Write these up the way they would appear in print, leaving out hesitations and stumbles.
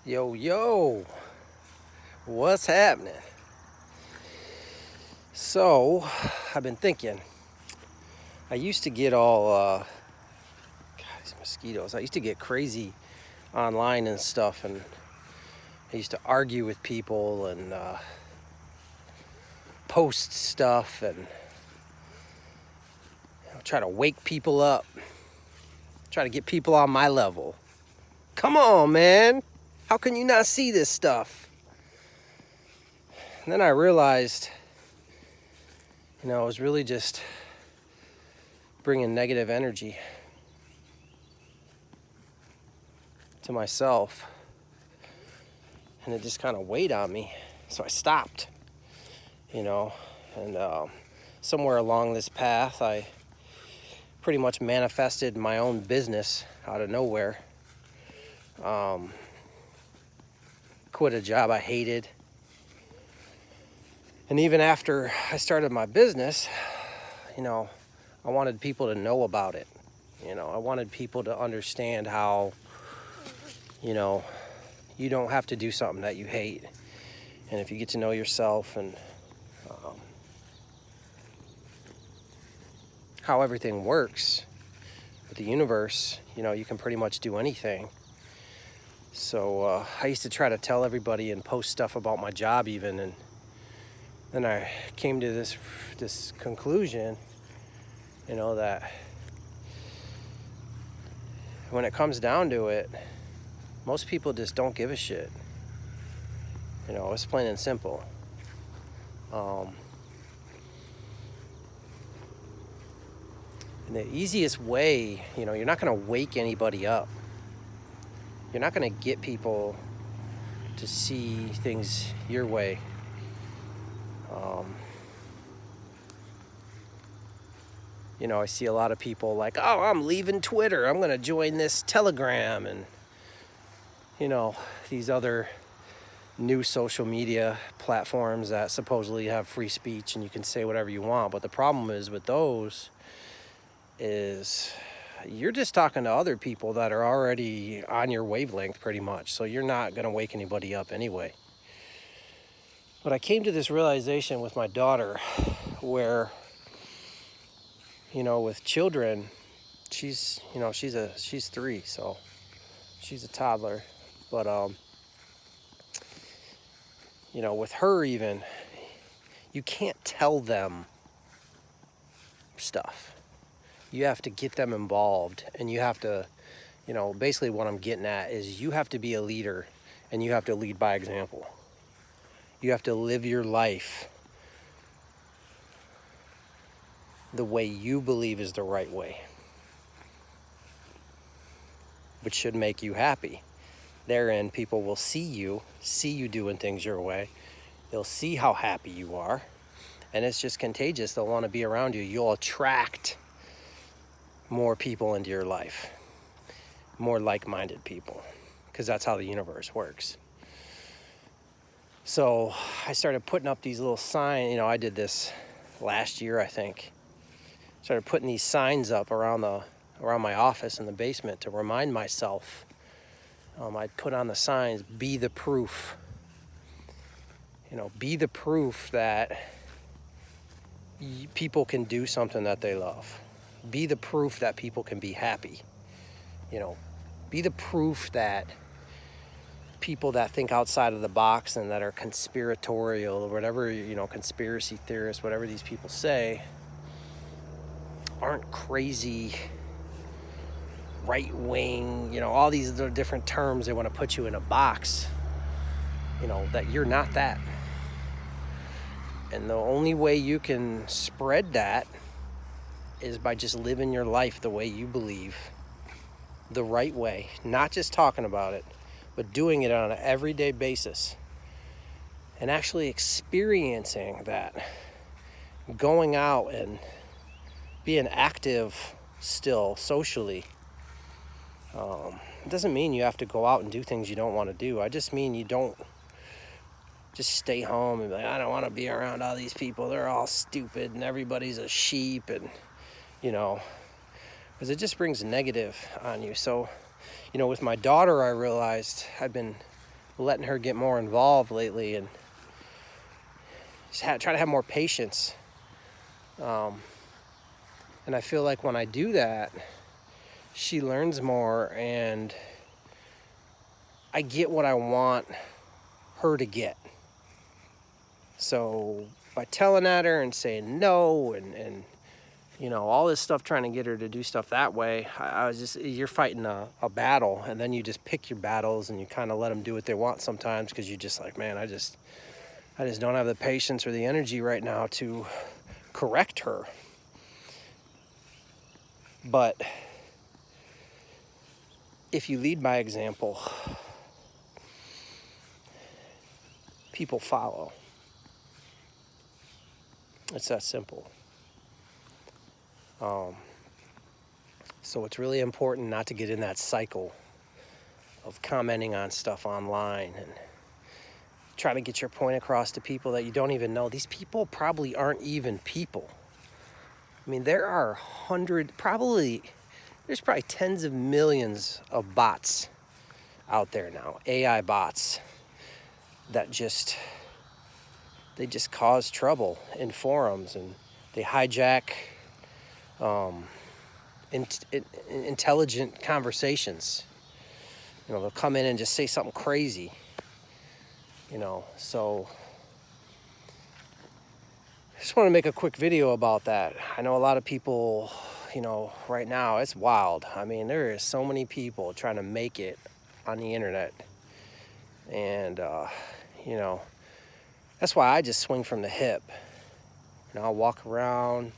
Yo, yo, what's happening? So, I've been thinking, I used to get God, these mosquitoes. I used to get crazy online and stuff, and I used to argue with people and post stuff and try to wake people up, try to get people on my level. Come on, man. How can you not see this stuff? And then I realized, it was really just bringing negative energy to myself, and it just kind of weighed on me. So I stopped, and somewhere along this path, I pretty much manifested my own business out of nowhere. Quit a job I hated. And even after I started my business, I wanted people to know about it. I wanted people to understand how, you don't have to do something that you hate. And if you get to know yourself and how everything works with the universe, you can pretty much do anything. So I used to try to tell everybody and post stuff about my job even, and then I came to this conclusion, that when it comes down to it, most people just don't give a shit. It's plain and simple. And the easiest way, you're not going to wake anybody up. You're not going to get people to see things your way. I see a lot of people like, oh, I'm leaving Twitter. I'm going to join this Telegram and, these other new social media platforms that supposedly have free speech and you can say whatever you want. But the problem is with those is you're just talking to other people that are already on your wavelength pretty much. So you're not going to wake anybody up anyway. But I came to this realization with my daughter where, with children, she's 3, so she's a toddler. But, with her even, you can't tell them stuff. You have to get them involved, and you have to, basically what I'm getting at is you have to be a leader, and you have to lead by example. You have to live your life the way you believe is the right way, which should make you happy. Therein, people will see you doing things your way. They'll see how happy you are, and it's just contagious. They'll want to be around you. You'll attract more people into your life, more like-minded people, because that's how the universe works. So I started putting up these little signs. I did this last year, I think. Started putting these signs up around my office in the basement to remind myself. I'd put on the signs, be the proof. Be the proof that people can do something that they love. Be the proof that people can be happy. Be the proof that people that think outside of the box and that are conspiratorial or whatever, conspiracy theorists, whatever these people say, aren't crazy, right wing, all these different terms. They want to put you in a box, that you're not that. And the only way you can spread that is by just living your life the way you believe, the right way, not just talking about it, but doing it on an everyday basis and actually experiencing that, going out and being active still socially. It doesn't mean you have to go out and do things you don't want to do. I just mean you don't just stay home and be like, I don't want to be around all these people. They're all stupid and everybody's a sheep, and, because it just brings negative on you. So, with my daughter, I realized I've been letting her get more involved lately, and just try to have more patience. And I feel like when I do that, she learns more, and I get what I want her to get. So by telling at her and saying no and you know, all this stuff, trying to get her to do stuff that way, I was just, you're fighting a battle, and then you just pick your battles and you kind of let them do what they want sometimes, because you're just like, man, I just don't have the patience or the energy right now to correct her. But if you lead by example, people follow. It's that simple. So it's really important not to get in that cycle of commenting on stuff online and trying to get your point across to people that you don't even know. These people probably aren't even people. I mean, there's probably tens of millions of bots out there now, AI bots, that they just cause trouble in forums, and they hijack intelligent conversations. You know, they'll come in and just say something crazy, you know. So I just want to make a quick video about that. I know a lot of people, you know, right now it's wild. I mean, there is so many people trying to make it on the internet, and you know, that's why I just swing from the hip. You know, I'll walk around,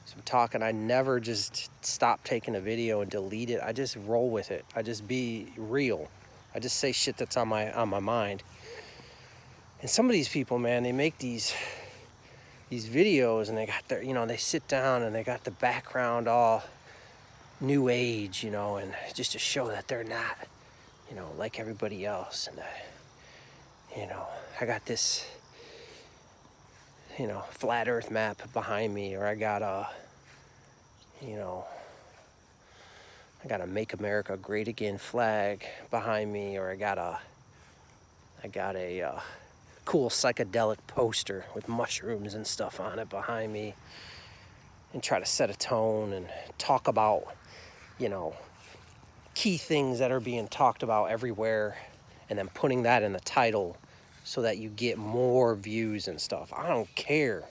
some talking. I never just stop taking a video and delete it. I just roll with it. I just be real. I just say shit that's on my mind. And some of these people, man, they make these videos, and they got their, you know, they sit down and they got the background all new age, you know, and just to show that they're not, you know, like everybody else. And you know, I got this, you know, flat earth map behind me, or I got a, you know, I got a Make America Great Again flag behind me, or I got a cool psychedelic poster with mushrooms and stuff on it behind me, and try to set a tone and talk about, you know, key things that are being talked about everywhere, and then putting that in the title so that you get more views and stuff. I don't care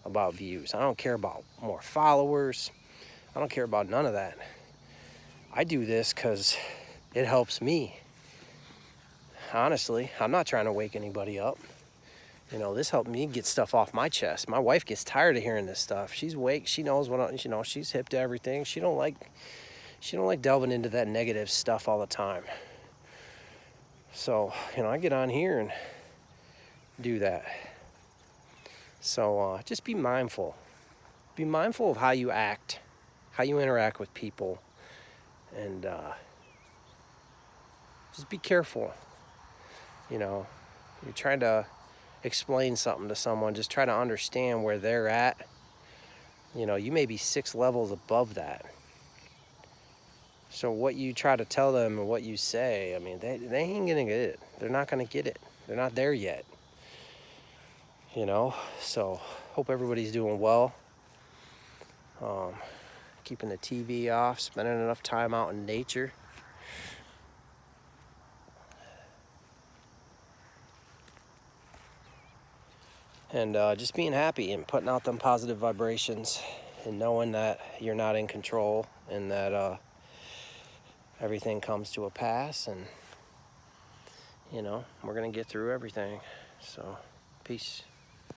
about views. I don't care about more followers. I don't care about none of that. I do this because it helps me. Honestly, I'm not trying to wake anybody up. You know, this helped me get stuff off my chest. My wife gets tired of hearing this stuff. She's awake. She knows you know, she's hip to everything. She don't like delving into that negative stuff all the time. So, you know, I get on here and do that. So just be mindful. Be mindful of how you act, how you interact with people, and just be careful. You know, you're trying to explain something to someone, just try to understand where they're at. You know, you may be 6 levels above that. So what you try to tell them and what you say, I mean, they ain't gonna get it. They're not gonna get it. They're not there yet. You know, so hope everybody's doing well. Keeping the TV off, spending enough time out in nature. And just being happy and putting out them positive vibrations, and knowing that you're not in control, and that everything comes to a pass, and, you know, we're going to get through everything. So, peace.